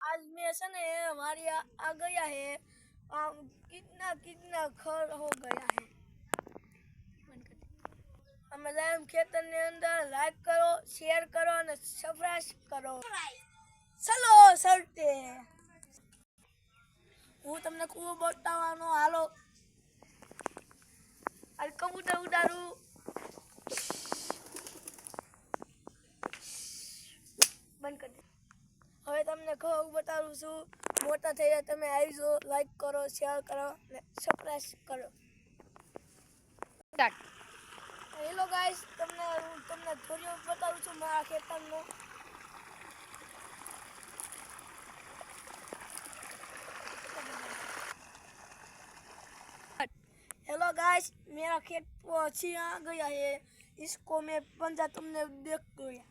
आज मैं से ने हमारे आ गया है कितना कितना खर हो गया है। हमें लाइम खेतर ने अंदर लाइक करो, शेयर करो और सब्सक्राइब करो। चलो चलते હું તમને કૂવો બતાવવાનો હાલો આ કબૂતર ઉડાડું બંધ કરી દે। હવે તમને કૂવો બતાવું છું મોટા થઈ જાય તમે આવી જાઓ લાઈક કરો શેર કરો અને સબસ્ક્રાઇબ કરો। હેલો ગાઈસ તમને થોડી બતાવું છું મારા ખેતરનો। हेलो गाइस मेरा खेत पहुंच गया है इसको मैं पंजा तुमने देख लिया।